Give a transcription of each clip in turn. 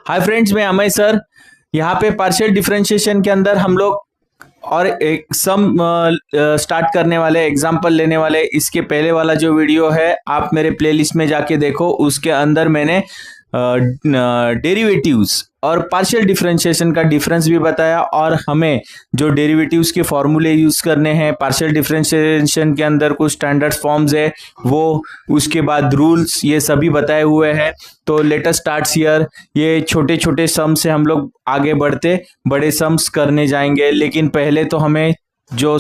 Hi friends, मैं Amay sir. यहाँ पे पार्शियल डिफरेंशिएशन के अंदर हम लोग और एक सम स्टार्ट करने वाले, एग्जांपल लेने वाले। इसके पहले वाला जो वीडियो है आप मेरे प्लेलिस्ट में जाके देखो, उसके अंदर मैंने डेरिवेटिव्स और पार्शियल डिफरेंशिएशन का डिफरेंस भी बताया और हमें जो डेरिवेटिव्स के फॉर्मूले यूज करने हैं, पार्शियल डिफरेंशिएशन के अंदर कुछ स्टैंडर्ड फॉर्म्स है वो, उसके बाद रूल्स, ये सभी बताए हुए हैं। तो लेट अस स्टार्ट हियर। ये छोटे छोटे सम से हम लोग आगे बढ़ते बड़े सम्स करने जाएंगे, लेकिन पहले तो हमें जो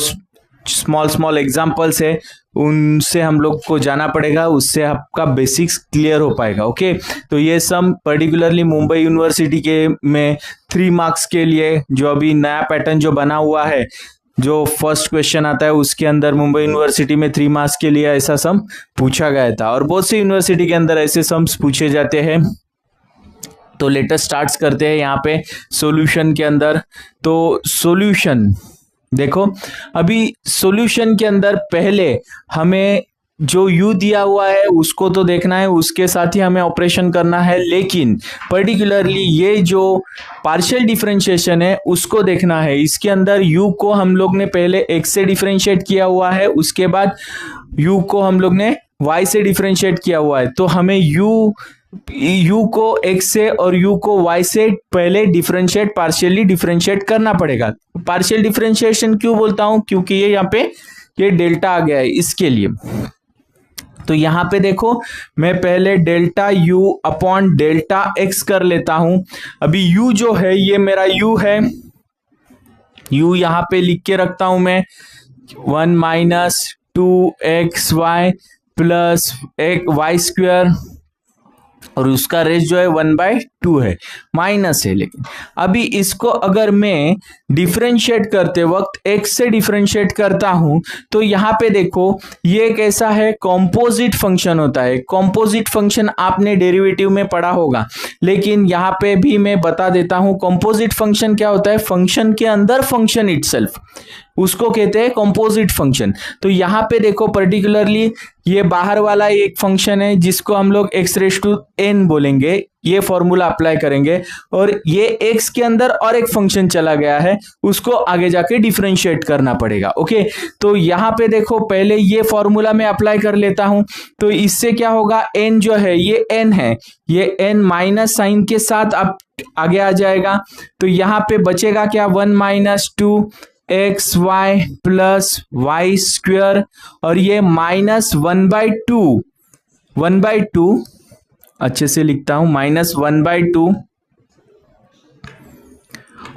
स्मॉल स्मॉल एग्जाम्पल्स है उनसे हम लोग को जाना पड़ेगा, उससे आपका बेसिक्स क्लियर हो पाएगा। ओके, तो ये सम पर्टिकुलरली मुंबई यूनिवर्सिटी के में 3 मार्क्स के लिए, जो अभी नया पैटर्न जो बना हुआ है, जो फर्स्ट क्वेश्चन आता है उसके अंदर मुंबई यूनिवर्सिटी में 3 मार्क्स के लिए ऐसा सम पूछा गया था और बहुत सी यूनिवर्सिटी के अंदर ऐसे सम्स पूछे जाते हैं। तो लेटेस्ट स्टार्ट करते हैं यहाँ पे सॉल्यूशन के अंदर। तो सॉल्यूशन देखो, अभी सॉल्यूशन के अंदर पहले हमें जो u दिया हुआ है उसको तो देखना है, उसके साथ ही हमें ऑपरेशन करना है, लेकिन पर्टिकुलरली ये जो पार्शियल डिफरेंशिएशन है उसको देखना है। इसके अंदर u को हम लोग ने पहले x से डिफरेंशिएट किया हुआ है, उसके बाद u को हम लोग ने y से डिफरेंशिएट किया हुआ है। तो हमें u को x से और u को y से पहले डिफरेंशिएट, पार्शियली डिफरेंशिएट करना पड़ेगा। पार्शियल डिफरेंशिएशन क्यों बोलता हूं? क्योंकि ये यहाँ पे ये डेल्टा आ गया है इसके लिए। तो यहाँ पे देखो, मैं पहले delta u upon delta x कर लेता हूं। अभी u जो है ये मेरा u है, u यहाँ पे लिख के रखता हूं मैं 1 माइनस 2xy प्लस एक वाई स्क्वायर, और उसका रेस जो है 1/2 है, माइनस है। लेकिन अभी इसको अगर मैं डिफरेंशिएट करते वक्त x से डिफरेंशिएट करता हूं तो यहाँ पे देखो ये कैसा है, कॉम्पोजिट फंक्शन होता है। कॉम्पोजिट फंक्शन आपने डेरिवेटिव में पढ़ा होगा, लेकिन यहाँ पे भी मैं बता देता हूं कॉम्पोजिट फंक्शन क्या होता है। फंक्शन के अंदर फंक्शन इटसेल्फ, उसको कहते हैं कॉम्पोजिट फंक्शन। तो यहाँ पे देखो पर्टिकुलरली ये बाहर वाला एक फंक्शन है जिसको हम लोग x⁴n बोलेंगे, ये फॉर्मूला अप्लाई करेंगे, और ये x के अंदर और एक फंक्शन चला गया है, उसको आगे जाके डिफरेंशिएट करना पड़ेगा। ओके, तो यहाँ पे देखो पहले ये फॉर्मूला मैं अप्लाई कर लेता हूं। तो इससे क्या होगा, n जो है ये n है, ये n माइनस साइन के साथ अब आगे आ जाएगा। तो यहाँ पे बचेगा क्या, 1 minus 2xy plus y square, और ये माइनस 1/2 अच्छे से लिखता हूं, माइनस 1/2।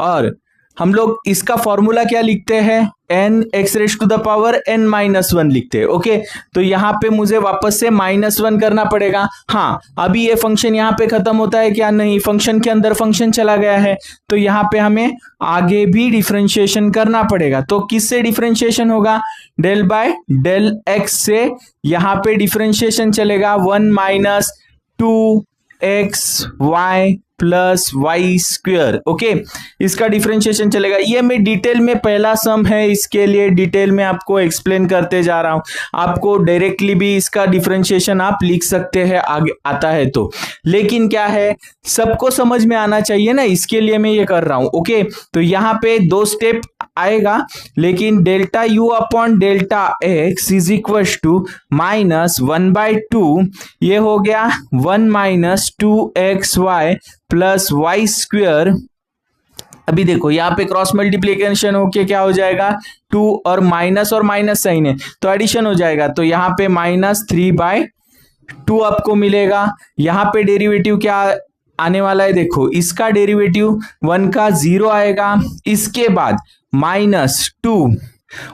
और हम लोग इसका फॉर्मूला क्या लिखते हैं, n(x⁻n-1) लिखते हैं। ओके, तो यहाँ पे मुझे वापस से -1 करना पड़ेगा। हाँ, अभी ये फंक्शन यहाँ पे खत्म होता है क्या? नहीं, फंक्शन के अंदर फंक्शन चला गया है, तो यहाँ पे हमें आगे भी डिफरेंशिएशन करना पड़ेगा। तो किससे डिफरेंशिएशन होगा, डेल बाय डेल एक्स से। यहाँ पे डिफरेंशिएशन चलेगा 1 minus 2xy plus y square. Okay, इसका डिफरेंशिएशन चलेगा। ये मैं डिटेल में, पहला सम है इसके लिए डिटेल में आपको एक्सप्लेन करते जा रहा हूं। आपको डायरेक्टली भी इसका डिफरेंशिएशन आप लिख सकते हैं आगे आता है तो, लेकिन क्या है, सबको समझ में आना चाहिए ना, इसके लिए मैं ये कर रहा हूं। ओके, तो यहाँ पे 2 स्टेप आएगा, लेकिन delta u upon delta x is equal to minus 1/2, ये हो गया 1 minus 2xy plus y square. अभी देखो यहाँ पे क्रॉस मल्टीप्लीकेशन होके क्या हो जाएगा, 2 और माइनस साइन है तो एडिशन हो जाएगा, तो यहाँ पे -3/2 आपको मिलेगा। यहाँ पे डेरिवेटिव क्या आने वाला है, देखो इसका डेरिवेटिव 1 का 0 आएगा, इसके बाद -2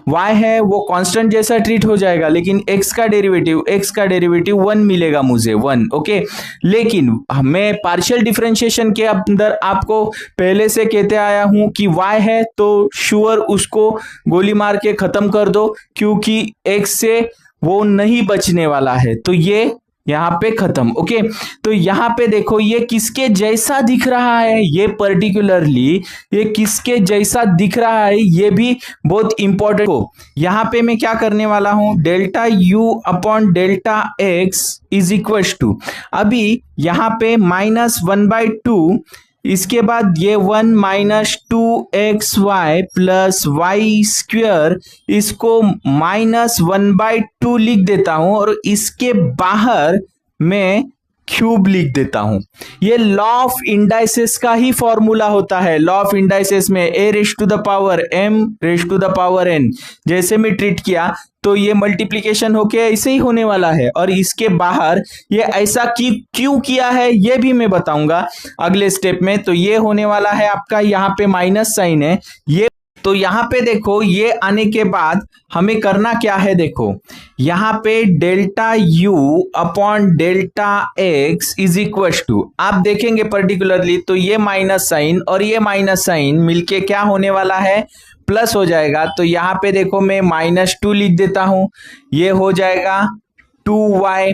y है वो कांस्टेंट जैसा ट्रीट हो जाएगा, लेकिन x का डेरिवेटिव 1 मिलेगा मुझे, 1। ओके, लेकिन मैं पार्शियल डिफरेंशिएशन के अंदर आपको पहले से कहते आया हूं कि y है तो श्योर उसको गोली मार के खत्म कर दो, क्योंकि x से वो नहीं बचने वाला है, तो ये यहाँ पे खत्म। ओके, तो यहाँ पे देखो ये किसके जैसा दिख रहा है, ये पर्टिकुलरली ये किसके जैसा दिख रहा है, ये भी बहुत इंपॉर्टेंट हो। यहाँ पे मैं क्या करने वाला हूं, delta u upon delta x is equal to, अभी यहाँ पे -1/2 इसके बाद ये 1 minus 2xy plus y square, इसको -1/2 लिख देता हूं और इसके बाहर मैं क्यूब लिख देता हूं। ये लॉ ऑफ इंडाइसेस का ही फॉर्मूला होता है। लॉ ऑफ इंडाइसेस में a raise to the power m raise to the power n जैसे मैं ट्रीट किया तो ये मल्टीप्लीकेशन होके ऐसे ही होने वाला है। और इसके बाहर ये ऐसा क्यों किया है ये भी मैं बताऊंगा अगले स्टेप में। तो ये होने वाला है आपका, यहाँ पे माइनस साइन है ये। तो यहाँ पे देखो, ये आने के बाद हमें करना क्या है, देखो यहाँ पे delta u upon delta x is equal to, आप देखेंगे पर्टिकुलरली तो ये माइनस साइन और ये माइनस साइन मिलके क्या होने वाला है, प्लस हो जाएगा। तो यहाँ पे देखो मैं -2 लिख देता हूं, ये हो जाएगा 2y,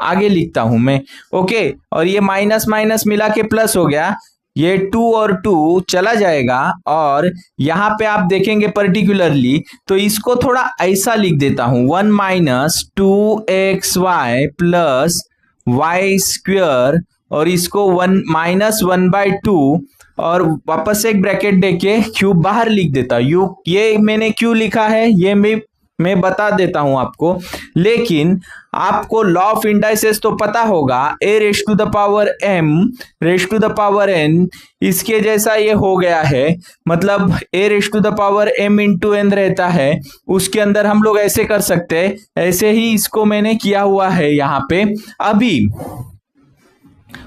आगे लिखता हूं मैं, ओके। और ये माइनस माइनस मिला के प्लस हो गया, ये 2 और 2 चला जाएगा। और यहाँ पे आप देखेंगे पर्टिकुलरली तो इसको थोड़ा ऐसा लिख देता हूं, 1 minus 2xy plus y square, और इसको 1 माइनस 1/2 और वापस एक ब्रैकेट देके क्यूब बाहर लिख देता हूं। ये मैंने क्यों लिखा है ये मैं बता देता हूं आपको, लेकिन आपको लॉ ऑफ इंडाइसेस तो पता होगा, a raise to the power m raise to the power n, इसके जैसा ये हो गया है। मतलब a raise to the power m into n रहता है, उसके अंदर हम लोग ऐसे कर सकते हैं, ऐसे ही इसको मैंने किया हुआ है यहाँ पे। अभी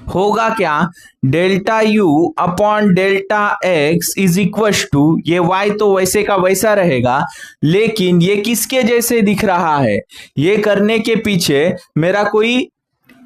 होगा क्या, delta u upon delta x is equal to, ये y तो वैसे का वैसा रहेगा, लेकिन ये किसके जैसे दिख रहा है, ये करने के पीछे मेरा कोई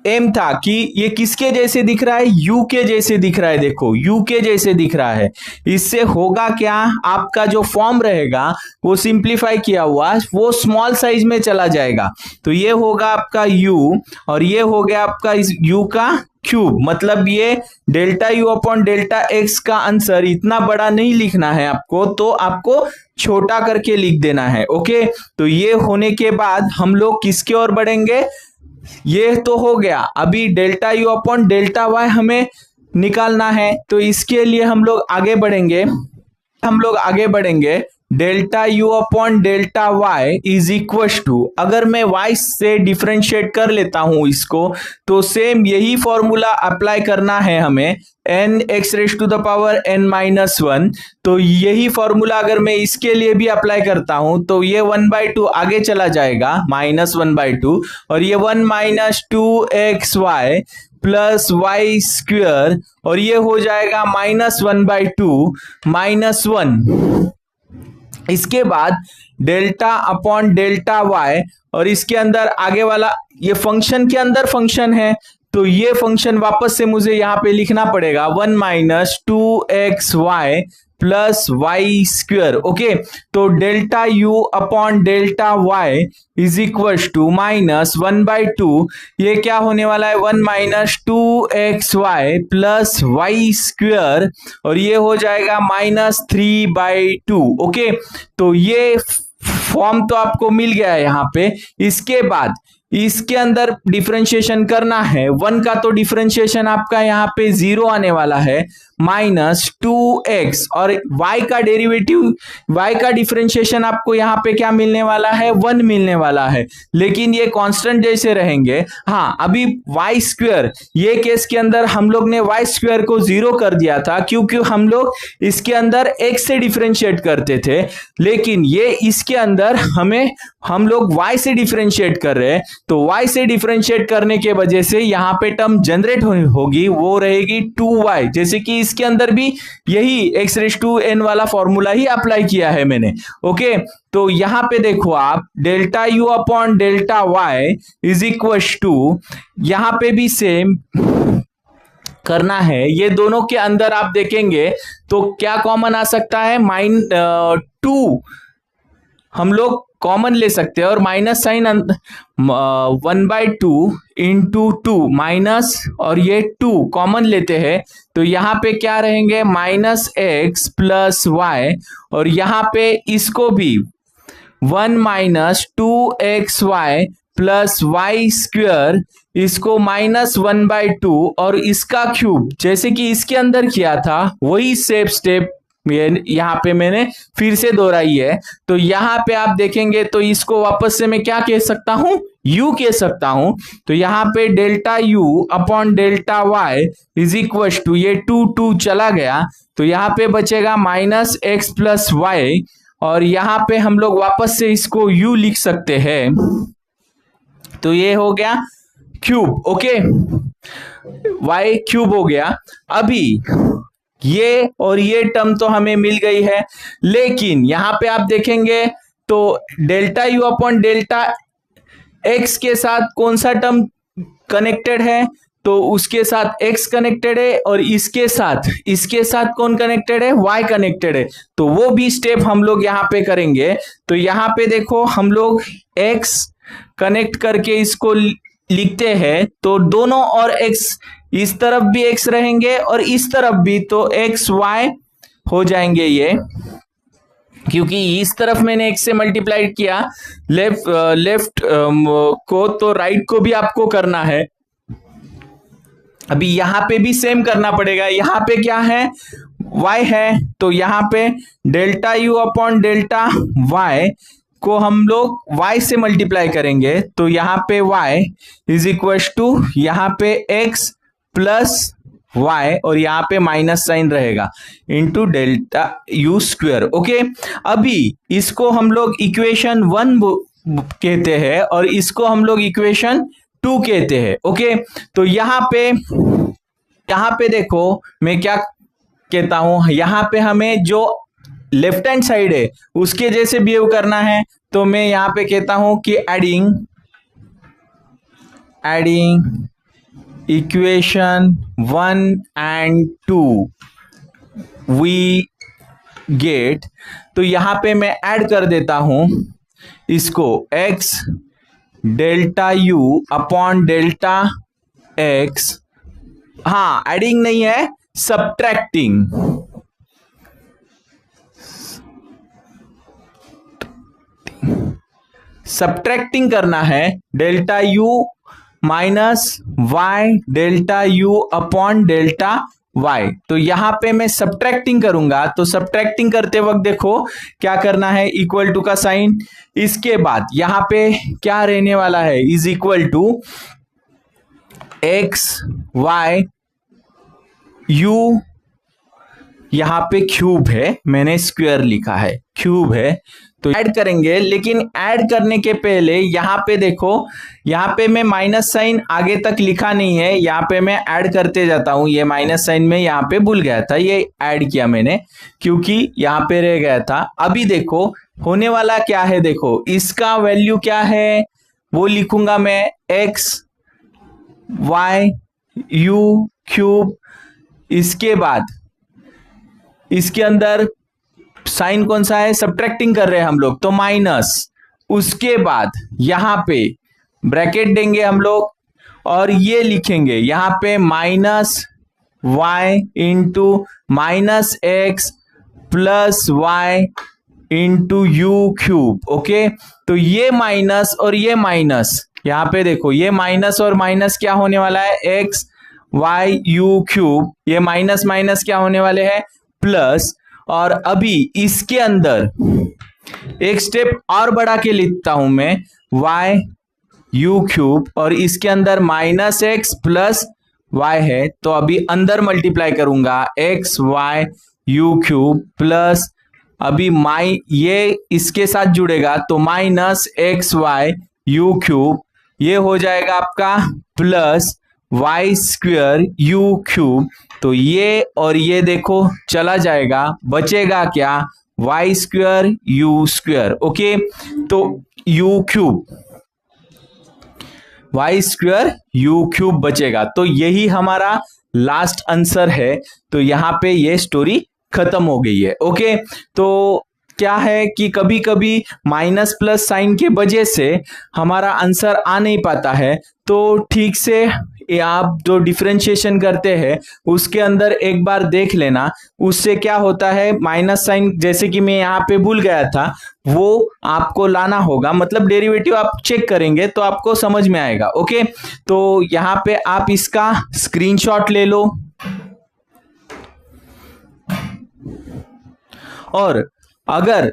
एम था कि ये किसके जैसे दिख रहा है, u के जैसे दिख रहा है। देखो u के जैसे दिख रहा है, इससे होगा क्या, आपका जो फॉर्म रहेगा वो सिंप्लीफाई किया हुआ वो स्मॉल साइज में चला जाएगा। तो ये होगा आपका u और ये हो गया आपका इस u का क्यूब। मतलब ये delta u upon delta x का आंसर इतना बड़ा नहीं लिखना है आपको, तो आपको छोटा करके लिख देना है, ओके। तो ये होने के बाद हम लोग किसके ओर बढ़ेंगे, ये तो हो गया। अभी delta u upon delta y हमें निकालना है, तो इसके लिए हम लोग आगे बढ़ेंगे। Delta u upon delta y is equal to, अगर मैं y से डिफरेंशिएट कर लेता हूं इसको, तो सेम यही फॉर्मूला अप्लाई करना है हमें, n x raise to the power n minus 1। तो यही फॉर्मूला अगर मैं इसके लिए भी अप्लाई करता हूं तो ये 1/2 आगे चला जाएगा, -1/2, और ये 1 minus 2xy plus y square, और ये हो जाएगा -1/2 -1। इसके बाद डेल्टा अपॉन डेल्टा y, और इसके अंदर आगे वाला ये फंक्शन के अंदर फंक्शन है, तो ये फंक्शन वापस से मुझे यहाँ पे लिखना पड़ेगा, 1 minus 2xy plus y square, okay. तो delta u upon delta y is equal to -1/2, ये क्या होने वाला है, 1 minus 2xy plus y square, और ये हो जाएगा -3/2, ओके। तो ये फॉर्म तो आपको मिल गया है यहाँ पे। इसके बाद इसके अंदर डिफरेंशिएशन करना है, 1 का तो डिफरेंशिएशन आपका यहाँ पे 0 आने वाला है, -2x, और y का डेरिवेटिव, y का डिफरेंशिएशन आपको यहाँ पे क्या मिलने वाला है, 1 मिलने वाला है, लेकिन ये कांस्टेंट जैसे रहेंगे। हाँ, अभी वाई स्क्वेयर, ये केस के अंदर हम लोग ने वाई स्क्वेयर को 0 कर दिया था, क्योंकि हम लोग इसके अंदर x से डिफरेंशिएट करते थे, लेकिन ये इसके अंदर हम लोग y से डिफरेंशिएट कर रहे हैं। तो y से डिफरेंशिएट करने के वजह से यहाँ पे टर्म जनरेट होगी, वो रहेगी 2y, जैसे कि इसके अंदर भी यही x रेज टू n वाला फॉर्मूला ही अप्लाई किया है मैंने, ओके। तो यहाँ पे देखो आप, delta u upon delta y is equal to, यहाँ पे भी सेम करना है। ये दोनों के अंदर आप देखेंगे तो क्या कॉमन आ सकता है, -2 हम लोग कॉमन ले सकते हैं, और माइनस साइन 1/2 इंटू 2 माइनस, और ये 2 कॉमन लेते हैं, तो यहाँ पे क्या रहेंगे, -x प्लस y, और यहाँ पे इसको भी 1 minus 2xy plus y square इसको -1/2 और इसका क्यूब जैसे कि इसके अंदर किया था वही सेम स्टेप यहाँ पे मैंने फिर से दोहराई है। तो यहाँ पे आप देखेंगे तो इसको वापस से मैं क्या कह सकता हूं, u कह सकता हूं। तो यहाँ पे delta u upon delta y is equal to ये 2 चला गया तो यहाँ पे बचेगा -x प्लस वाई और यहाँ पे हम लोग वापस से इसको u लिख सकते हैं। तो ये हो गया क्यूब, ओके, y क्यूब हो गया। अभी ये और ये टर्म तो हमें मिल गई है, लेकिन यहां पे आप देखेंगे तो delta U upon delta x के साथ कौन सा टर्म कनेक्टेड है, तो उसके साथ x कनेक्टेड है और इसके साथ कौन कनेक्टेड है, y कनेक्टेड है। तो वो भी स्टेप हम लोग यहाँ पे करेंगे। तो यहाँ पे देखो हम लोग x कनेक्ट करके इसको लिखते हैं तो दोनों और x, इस तरफ भी x रहेंगे और इस तरफ भी, तो x y हो जाएंगे ये, क्योंकि इस तरफ मैंने x से मल्टीप्लाई किया लेफ्ट को, तो राइट को भी आपको करना है। अभी यहां पे भी सेम करना पड़ेगा। यहाँ पे क्या है, y है, तो यहाँ पे delta u upon delta y को हम लोग y से मल्टीप्लाई करेंगे। तो यहाँ पे y इज इक्वल टू यहाँ पे x प्लस y और यहाँ पे माइनस साइन रहेगा into delta u square, okay. अभी इसको हम लोग इक्वेशन 1 कहते हैं और इसको हम लोग इक्वेशन 2 कहते हैं, ओके। तो यहाँ पे देखो मैं क्या कहता हूं, यहाँ पे हमें जो लेफ्ट हैंड साइड है उसके जैसे बिहेव करना है। तो मैं यहाँ पे कहता हूं कि adding equation 1 and 2 we get, तो यहाँ पे मैं ऐड कर देता हूं इसको x delta u upon delta x, हाँ एडिंग नहीं है, सब्ट्रैक्टिंग करना है। Delta u minus y delta u upon delta y, तो यहां पे मैं सब्ट्रैक्टिंग करूंगा। तो सब्ट्रैक्टिंग करते वक्त देखो क्या करना है, इक्वल टू का साइन, इसके बाद यहां पे क्या रहने वाला है, is equal to x y u, यहां पे क्यूब है, मैंने स्क्वायर लिखा है, क्यूब है। तो ऐड करेंगे, लेकिन ऐड करने के पहले यहाँ पे देखो, यहाँ पे मैं माइनस साइन आगे तक लिखा नहीं है, यहाँ पे मैं ऐड करते जाता हूँ। ये माइनस साइन में यहाँ पे भूल गया था, ये ऐड किया मैंने क्योंकि यहाँ पे रह गया था। अभी देखो होने वाला क्या है, देखो इसका वैल्यू क्या है वो लिखूंगा मैं, x y u क्यूब, इसके बाद इसके अंदर साइन कौन सा है, सब्ट्रैक्टिंग कर रहे हैं हम लोग, तो माइनस, उसके बाद यहां पे ब्रैकेट देंगे हम लोग और ये लिखेंगे यहाँ पे -y into -x plus y into u cube, okay. तो ये माइनस और ये माइनस, यहाँ पे देखो ये माइनस और माइनस क्या होने वाला है, x y u क्यूब, ये माइनस माइनस क्या होने वाले हैं, प्लस। और अभी इसके अंदर एक स्टेप और बढ़ा के लिखता हूं मैं, y u क्यूब और इसके अंदर -x प्लस y है, तो अभी अंदर मल्टीप्लाई करूंगा x y u cube plus, अभी ये इसके साथ जुड़ेगा तो -x y u क्यूब, ये हो जाएगा आपका plus y square u cube. तो ये और ये देखो चला जाएगा, बचेगा क्या, y square u square, okay. तो u cube, y square u cube बचेगा। तो यही हमारा लास्ट आंसर है। तो यहाँ पे ये स्टोरी खत्म हो गई है, ओके। तो क्या है कि कभी कभी माइनस प्लस साइन के वजह से हमारा आंसर आ नहीं पाता है, तो ठीक से ये आप जो डिफरेंशिएशन करते हैं उसके अंदर एक बार देख लेना, उससे क्या होता है माइनस साइन जैसे कि मैं यहाँ पे भूल गया था वो आपको लाना होगा, मतलब डेरिवेटिव आप चेक करेंगे तो आपको समझ में आएगा। ओके, तो यहाँ पे आप इसका स्क्रीनशॉट ले लो और अगर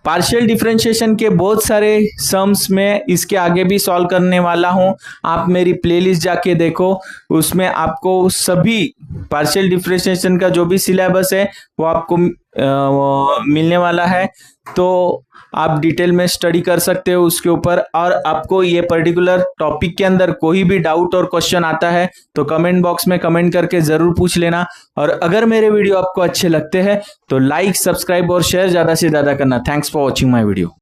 पार्शियल डिफरेंशिएशन के बहुत सारे सम्स में इसके आगे भी सॉल्व करने वाला हूं, आप मेरी प्लेलिस्ट जाके देखो, उसमें आपको सभी पार्शियल डिफरेंशिएशन का जो भी सिलेबस है वो आपको मिलने वाला है, तो आप डिटेल में स्टडी कर सकते हो उसके ऊपर। और आपको ये पर्टिकुलर टॉपिक के अंदर कोई भी डाउट और क्वेश्चन आता है तो कमेंट बॉक्स में कमेंट करके जरूर पूछ लेना। और अगर मेरे वीडियो आपको अच्छे लगते हैं तो लाइक, सब्सक्राइब और शेयर ज्यादा से ज्यादा करना। Thanks for watching my video.